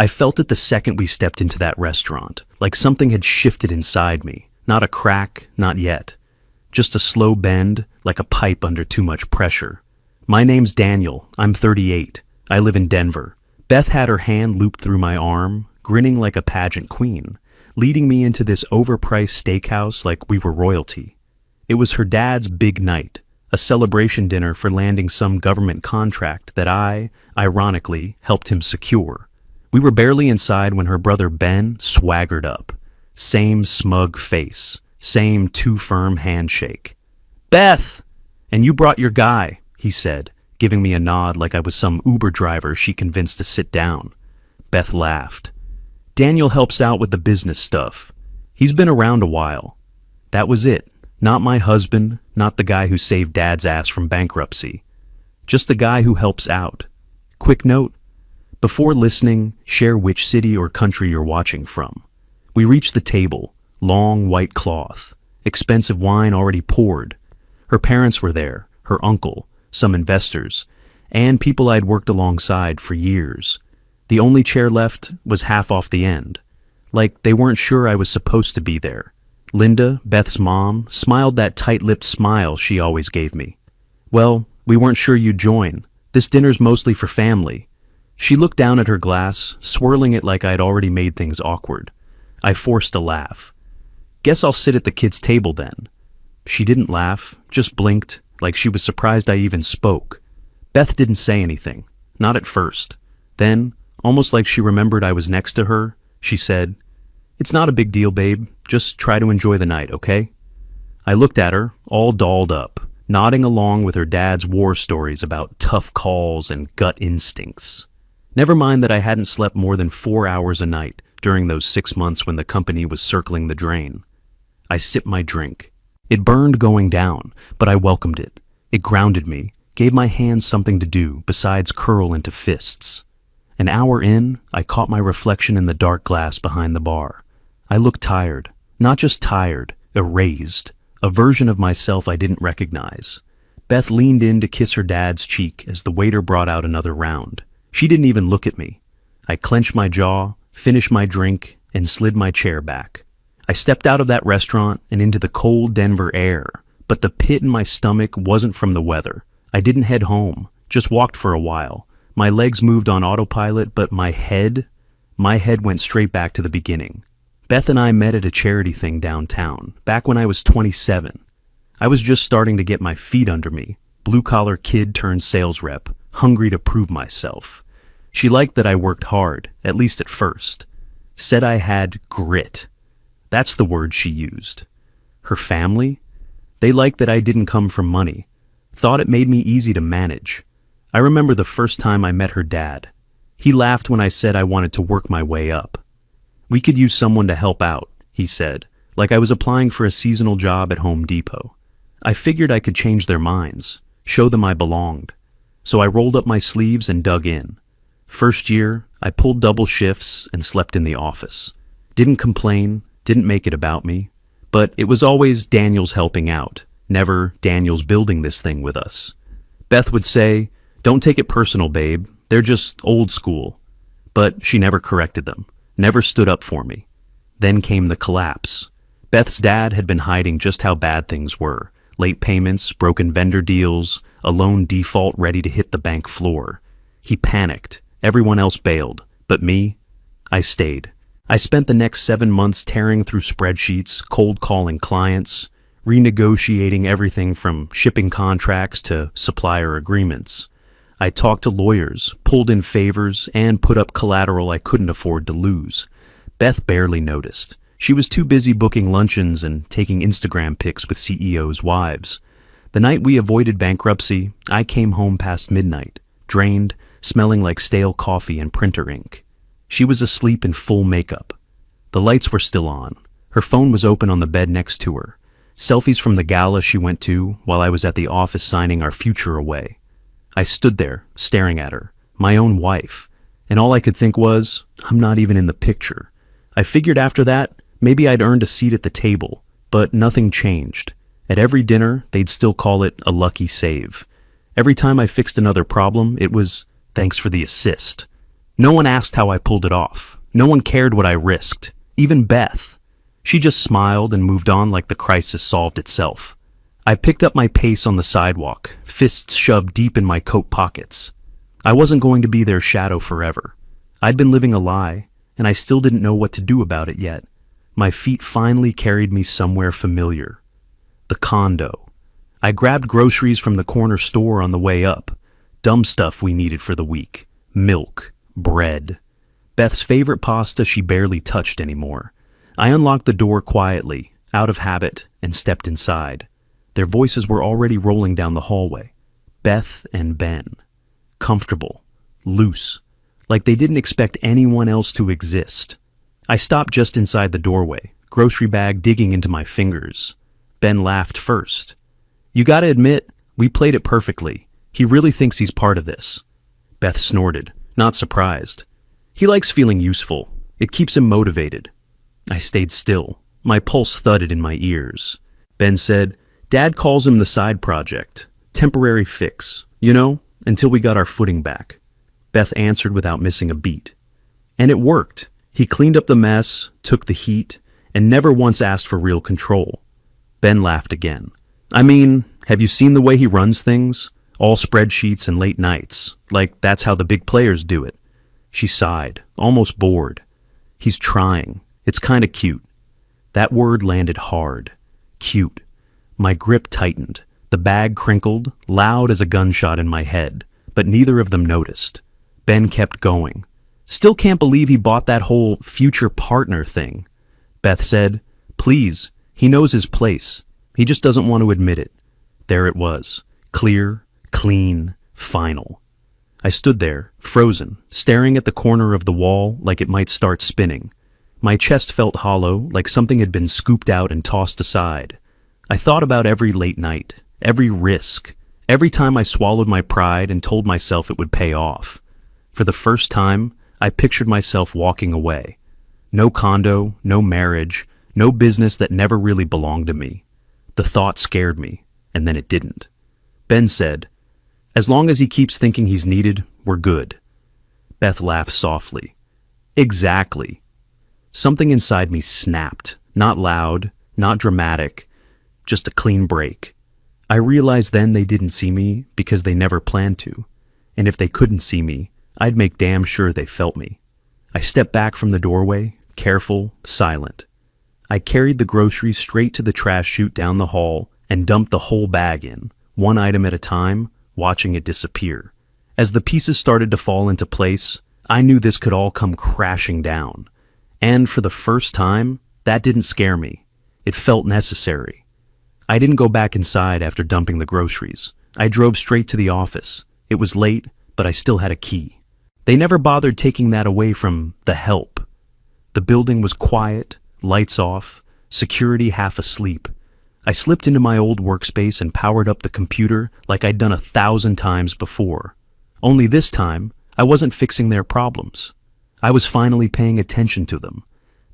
I felt it the second we stepped into that restaurant, like something had shifted inside me. Not a crack, not yet. Just a slow bend, like a pipe under too much pressure. My name's Daniel. I'm 38. I live in Denver. Beth had her hand looped through my arm, grinning like a pageant queen, leading me into this overpriced steakhouse like we were royalty. It was her dad's big night, a celebration dinner for landing some government contract that I, ironically, helped him secure. We were barely inside when her brother Ben swaggered up. Same smug face, same too-firm handshake. "Beth! And you brought your guy," he said, giving me a nod like I was some Uber driver she convinced to sit down. Beth laughed. "Daniel helps out with the business stuff. He's been around a while." That was it. Not my husband, not the guy who saved Dad's ass from bankruptcy. Just a guy who helps out. Quick note: before listening, share which city or country you're watching from. We reached the table, long white cloth, expensive wine already poured. Her parents were there, her uncle, some investors, and people I'd worked alongside for years. The only chair left was half off the end, like they weren't sure I was supposed to be there. Linda, Beth's mom, smiled that tight-lipped smile she always gave me. "Well, we weren't sure you'd join. This dinner's mostly for family." She looked down at her glass, swirling it like I'd already made things awkward. I forced a laugh. "Guess I'll sit at the kids' table then." She didn't laugh, just blinked, like she was surprised I even spoke. Beth didn't say anything, not at first. Then, almost like she remembered I was next to her, she said, "It's not a big deal, babe. Just try to enjoy the night, okay?" I looked at her, all dolled up, nodding along with her dad's war stories about tough calls and gut instincts. Never mind that I hadn't slept more than 4 hours a night during those 6 months when the company was circling the drain. I sipped my drink. It burned going down, but I welcomed it. It grounded me, gave my hands something to do besides curl into fists. An hour in, I caught my reflection in the dark glass behind the bar. I looked tired. Not just tired, erased. A version of myself I didn't recognize. Beth leaned in to kiss her dad's cheek as the waiter brought out another round. She didn't even look at me. I clenched my jaw, finished my drink, and slid my chair back. I stepped out of that restaurant and into the cold Denver air, but the pit in my stomach wasn't from the weather. I didn't head home, just walked for a while. My legs moved on autopilot, but my head went straight back to the beginning. Beth and I met at a charity thing downtown, back when I was 27. I was just starting to get my feet under me, blue-collar kid turned sales rep, hungry to prove myself. She liked that I worked hard, at least at first. Said I had grit. That's the word she used. Her family? They liked that I didn't come from money. Thought it made me easy to manage. I remember the first time I met her dad. He laughed when I said I wanted to work my way up. "We could use someone to help out," he said, like I was applying for a seasonal job at Home Depot. I figured I could change their minds, show them I belonged. So I rolled up my sleeves and dug in. First year, I pulled double shifts and slept in the office. Didn't complain, didn't make it about me. But it was always Daniel's helping out, never Daniel's building this thing with us. Beth would say, "Don't take it personal, babe. They're just old school." But she never corrected them, never stood up for me. Then came the collapse. Beth's dad had been hiding just how bad things were. Late payments, broken vendor deals, a loan default ready to hit the bank floor. He panicked. Everyone else bailed. But me? I stayed. I spent the next 7 months tearing through spreadsheets, cold calling clients, renegotiating everything from shipping contracts to supplier agreements. I talked to lawyers, pulled in favors, and put up collateral I couldn't afford to lose. Beth barely noticed. She was too busy booking luncheons and taking Instagram pics with CEOs' wives. The night we avoided bankruptcy, I came home past midnight, drained, smelling like stale coffee and printer ink. She was asleep in full makeup. The lights were still on. Her phone was open on the bed next to her. Selfies from the gala she went to while I was at the office signing our future away. I stood there, staring at her, my own wife, and all I could think was, I'm not even in the picture. I figured after that, maybe I'd earned a seat at the table, but nothing changed. At every dinner, they'd still call it a lucky save. Every time I fixed another problem, it was, thanks for the assist. No one asked how I pulled it off. No one cared what I risked. Even Beth. She just smiled and moved on like the crisis solved itself. I picked up my pace on the sidewalk, fists shoved deep in my coat pockets. I wasn't going to be their shadow forever. I'd been living a lie, and I still didn't know what to do about it yet. My feet finally carried me somewhere familiar. The condo. I grabbed groceries from the corner store on the way up. Dumb stuff we needed for the week. Milk. Bread. Beth's favorite pasta she barely touched anymore. I unlocked the door quietly, out of habit, and stepped inside. Their voices were already rolling down the hallway. Beth and Ben. Comfortable. Loose. Like they didn't expect anyone else to exist. I stopped just inside the doorway, grocery bag digging into my fingers. Ben laughed first. "You gotta admit, we played it perfectly. He really thinks he's part of this." Beth snorted, not surprised. "He likes feeling useful. It keeps him motivated." I stayed still. My pulse thudded in my ears. Ben said, "Dad calls him the side project. Temporary fix. You know, until we got our footing back." Beth answered without missing a beat. And it worked. He cleaned up the mess, took the heat, and never once asked for real control. Ben laughed again. "I mean, have you seen the way he runs things? All spreadsheets and late nights. Like that's how the big players do it." She sighed, almost bored. "He's trying. It's kinda cute." That word landed hard. Cute. My grip tightened. The bag crinkled, loud as a gunshot in my head, but neither of them noticed. Ben kept going. "Still can't believe he bought that whole future partner thing." Beth said, "Please, he knows his place. He just doesn't want to admit it." There it was. Clear, clean, final. I stood there, frozen, staring at the corner of the wall like it might start spinning. My chest felt hollow, like something had been scooped out and tossed aside. I thought about every late night, every risk, every time I swallowed my pride and told myself it would pay off. For the first time, I pictured myself walking away. No condo, no marriage, no business that never really belonged to me. The thought scared me, and then it didn't. Ben said, "As long as he keeps thinking he's needed, we're good." Beth laughed softly. "Exactly." Something inside me snapped, not loud, not dramatic, just a clean break. I realized then they didn't see me because they never planned to, and if they couldn't see me, I'd make damn sure they felt me. I stepped back from the doorway, careful, silent. I carried the groceries straight to the trash chute down the hall and dumped the whole bag in, one item at a time, watching it disappear. As the pieces started to fall into place, I knew this could all come crashing down. And for the first time, that didn't scare me. It felt necessary. I didn't go back inside after dumping the groceries. I drove straight to the office. It was late, but I still had a key. They never bothered taking that away from the help. The building was quiet, lights off, security half asleep. I slipped into my old workspace and powered up the computer like I'd done 1,000 times before. Only this time, I wasn't fixing their problems. I was finally paying attention to them.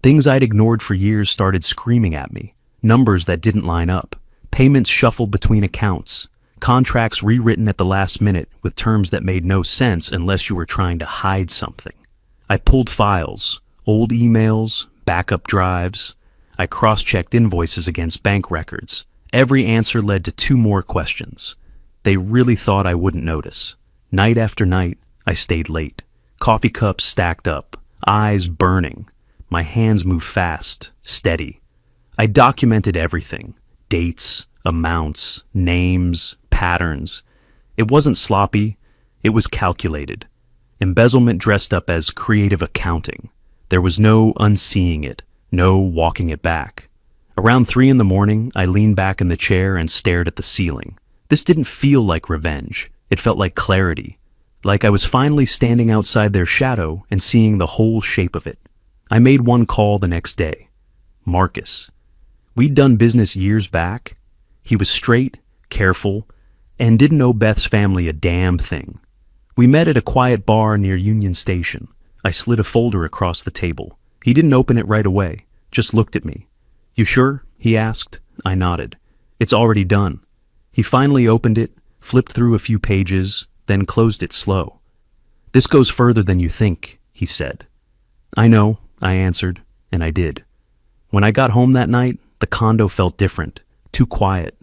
Things I'd ignored for years started screaming at me. Numbers that didn't line up. Payments shuffled between accounts. Contracts rewritten at the last minute with terms that made no sense unless you were trying to hide something. I pulled files, old emails, backup drives. I cross-checked invoices against bank records. Every answer led to 2 more questions. They really thought I wouldn't notice. Night after night, I stayed late. Coffee cups stacked up, eyes burning. My hands moved fast, steady. I documented everything. Dates, amounts, names, patterns. It wasn't sloppy, it was calculated. Embezzlement dressed up as creative accounting. There was no unseeing it, no walking it back. Around 3 in the morning, I leaned back in the chair and stared at the ceiling. This didn't feel like revenge. It felt like clarity. Like I was finally standing outside their shadow and seeing the whole shape of it. I made one call the next day. Marcus. We'd done business years back. He was straight, careful, and didn't owe Beth's family a damn thing. We met at a quiet bar near Union Station. I slid a folder across the table. He didn't open it right away, just looked at me. "You sure?" he asked. I nodded. "It's already done." He finally opened it, flipped through a few pages, then closed it slow. "This goes further than you think," he said. I know, I answered, and I did. When I got home that night, the condo felt different, too quiet.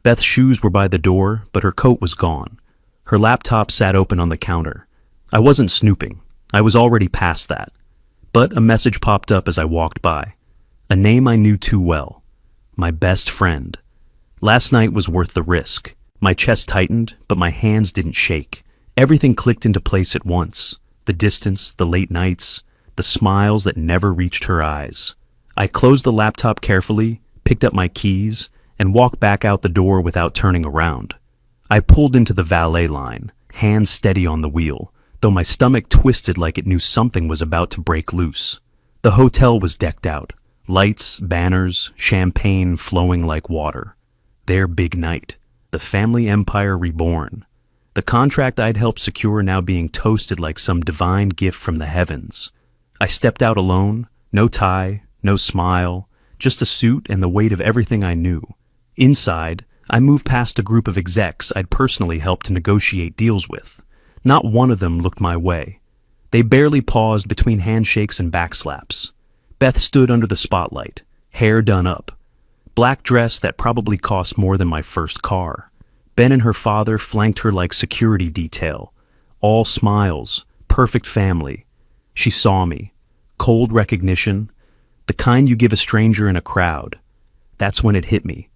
Beth's shoes were by the door, but her coat was gone. Her laptop sat open on the counter. I wasn't snooping. I was already past that. But a message popped up as I walked by. A name I knew too well. My best friend. Last night was worth the risk. My chest tightened, but my hands didn't shake. Everything clicked into place at once. The distance, the late nights, the smiles that never reached her eyes. I closed the laptop carefully, picked up my keys, and walked back out the door without turning around. I pulled into the valet line, hands steady on the wheel, though my stomach twisted like it knew something was about to break loose. The hotel was decked out. Lights, banners, champagne flowing like water. Their big night. The family empire reborn. The contract I'd helped secure now being toasted like some divine gift from the heavens. I stepped out alone, no tie, no smile, just a suit and the weight of everything I knew. Inside, I moved past a group of execs I'd personally helped to negotiate deals with. Not one of them looked my way. They barely paused between handshakes and backslaps. Beth stood under the spotlight, hair done up. Black dress that probably cost more than my first car. Ben and her father flanked her like security detail. All smiles, perfect family. She saw me. Cold recognition, the kind you give a stranger in a crowd. That's when it hit me.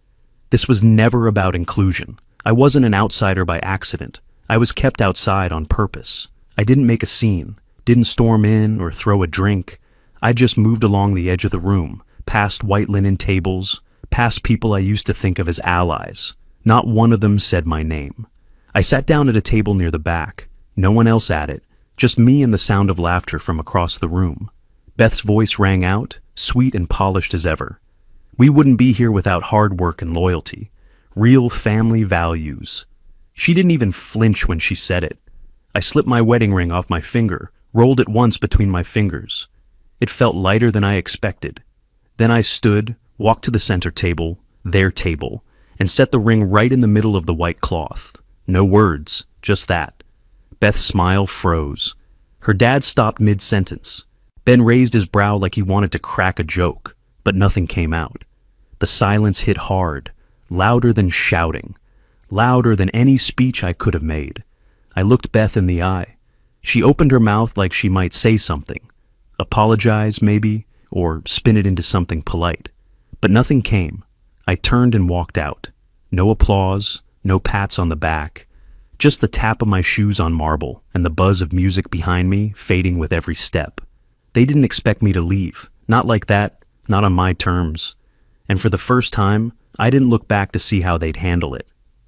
This was never about inclusion. I wasn't an outsider by accident. I was kept outside on purpose. I didn't make a scene, didn't storm in or throw a drink. I just moved along the edge of the room, past white linen tables, past people I used to think of as allies. Not one of them said my name. I sat down at a table near the back. No one else at it, just me and the sound of laughter from across the room. Beth's voice rang out, sweet and polished as ever. We wouldn't be here without hard work and loyalty. Real family values. She didn't even flinch when she said it. I slipped my wedding ring off my finger, rolled it once between my fingers. It felt lighter than I expected. Then I stood, walked to the center table, their table, and set the ring right in the middle of the white cloth. No words, just that. Beth's smile froze. Her dad stopped mid-sentence. Ben raised his brow like he wanted to crack a joke, but nothing came out. The silence hit hard, louder than shouting, louder than any speech I could have made. I looked Beth in the eye. She opened her mouth like she might say something. Apologize, maybe, or spin it into something polite. But nothing came. I turned and walked out. No applause, no pats on the back, just the tap of my shoes on marble and the buzz of music behind me fading with every step. They didn't expect me to leave. Not like that, not on my terms. And for the first time, I didn't look back to see how they'd handle it.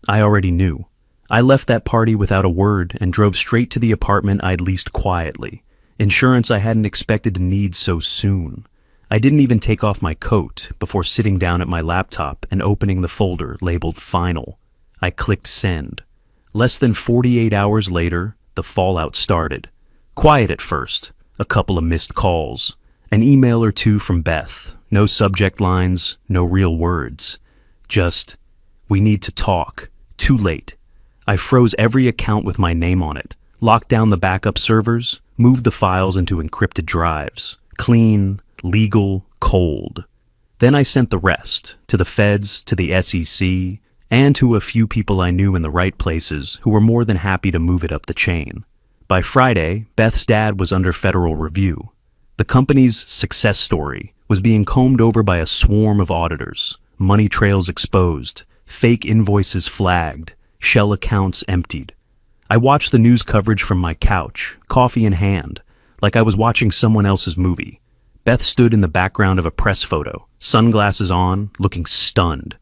I already knew. I left that party without a word and drove straight to the apartment I'd leased quietly. Insurance I hadn't expected to need so soon. I didn't even take off my coat before sitting down at my laptop and opening the folder labeled Final. I clicked send. Less than 48 hours later, the fallout started. Quiet at first, a couple of missed calls, an email or two from Beth, no subject lines, no real words. Just, we need to talk. Too late. I froze every account with my name on it, locked down the backup servers, moved the files into encrypted drives. Clean, legal, cold. Then I sent the rest, to the feds, to the SEC, and to a few people I knew in the right places who were more than happy to move it up the chain. By Friday, Beth's dad was under federal review. The company's success story was being combed over by a swarm of auditors, money trails exposed, fake invoices flagged, shell accounts emptied. I watched the news coverage from my couch, coffee in hand, like I was watching someone else's movie. Beth stood in the background of a press photo, sunglasses on, looking stunned.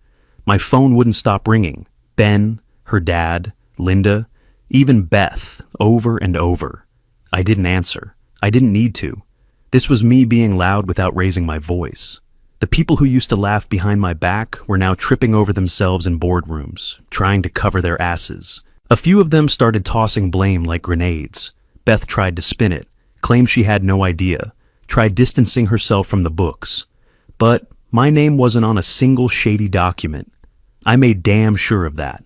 My phone wouldn't stop ringing. Ben, her dad, Linda, even Beth, over and over. I didn't answer. I didn't need to. This was me being loud without raising my voice. The people who used to laugh behind my back were now tripping over themselves in boardrooms, trying to cover their asses. A few of them started tossing blame like grenades. Beth tried to spin it, claimed she had no idea, tried distancing herself from the books. But my name wasn't on a single shady document. I made damn sure of that.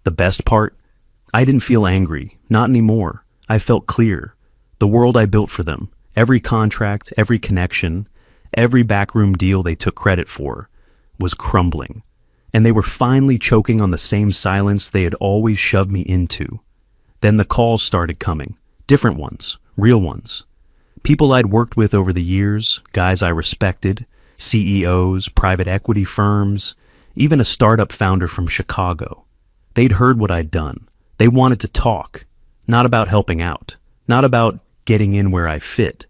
The best part? I didn't feel angry, not anymore. I felt clear. The world I built for them, every contract, every connection, every backroom deal they took credit for, was crumbling. And they were finally choking on the same silence they had always shoved me into. Then the calls started coming. Different ones, real ones. People I'd worked with over the years, guys I respected, CEOs, private equity firms, even a startup founder from Chicago. They'd heard what I'd done. They wanted to talk, not about helping out, not about getting in where I fit.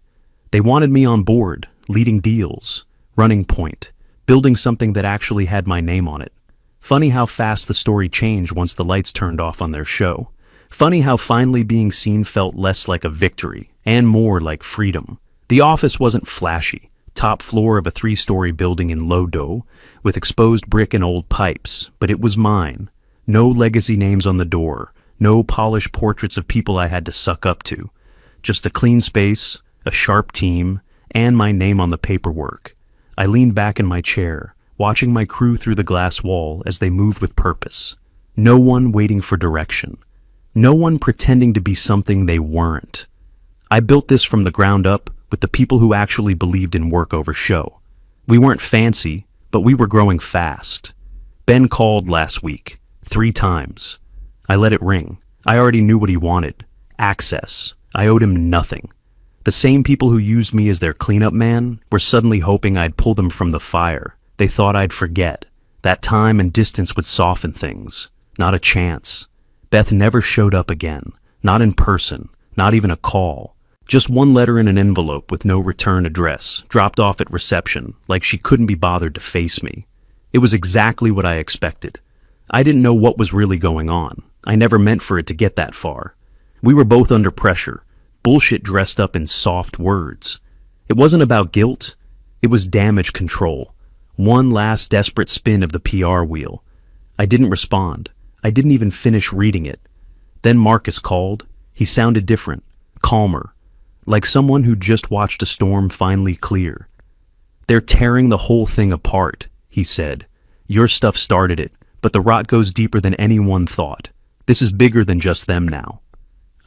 They wanted me on board, leading deals, running point, building something that actually had my name on it. Funny how fast the story changed once the lights turned off on their show. Funny how finally being seen felt less like a victory and more like freedom. The office wasn't flashy. Top floor of a 3-story building in Lodo, with exposed brick and old pipes, but it was mine. No legacy names on the door, no polished portraits of people I had to suck up to. Just a clean space, a sharp team, and my name on the paperwork. I leaned back in my chair, watching my crew through the glass wall as they moved with purpose. No one waiting for direction. No one pretending to be something they weren't. I built this from the ground up, with the people who actually believed in work over show. We weren't fancy, but we were growing fast. Ben called last week, 3 times. I let it ring. I already knew what he wanted. Access. I owed him nothing. The same people who used me as their cleanup man were suddenly hoping I'd pull them from the fire. They thought I'd forget. That time and distance would soften things. Not a chance. Beth never showed up again. Not in person. Not even a call. Just one letter in an envelope with no return address, dropped off at reception, like she couldn't be bothered to face me. It was exactly what I expected. I didn't know what was really going on. I never meant for it to get that far. We were both under pressure, bullshit dressed up in soft words. It wasn't about guilt. It was damage control. One last desperate spin of the PR wheel. I didn't respond. I didn't even finish reading it. Then Marcus called. He sounded different, calmer. Like someone who just watched a storm finally clear. "They're tearing the whole thing apart," he said. "Your stuff started it, but the rot goes deeper than anyone thought. This is bigger than just them now."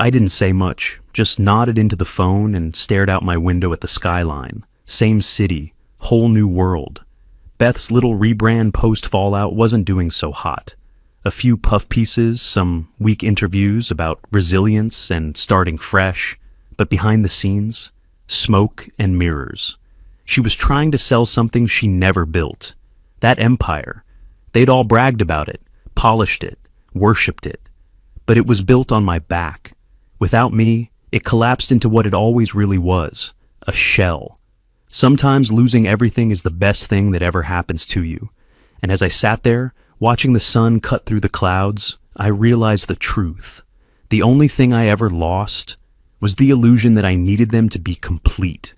I didn't say much, just nodded into the phone and stared out my window at the skyline. Same city, whole new world. Beth's little rebrand post-fallout wasn't doing so hot. A few puff pieces, some weak interviews about resilience and starting fresh. But behind the scenes, smoke and mirrors. She was trying to sell something she never built. That empire. They'd all bragged about it, polished it, worshipped it. But it was built on my back. Without me, it collapsed into what it always really was, a shell. Sometimes losing everything is the best thing that ever happens to you. And as I sat there, watching the sun cut through the clouds, I realized the truth. The only thing I ever lost was the illusion that I needed them to be complete.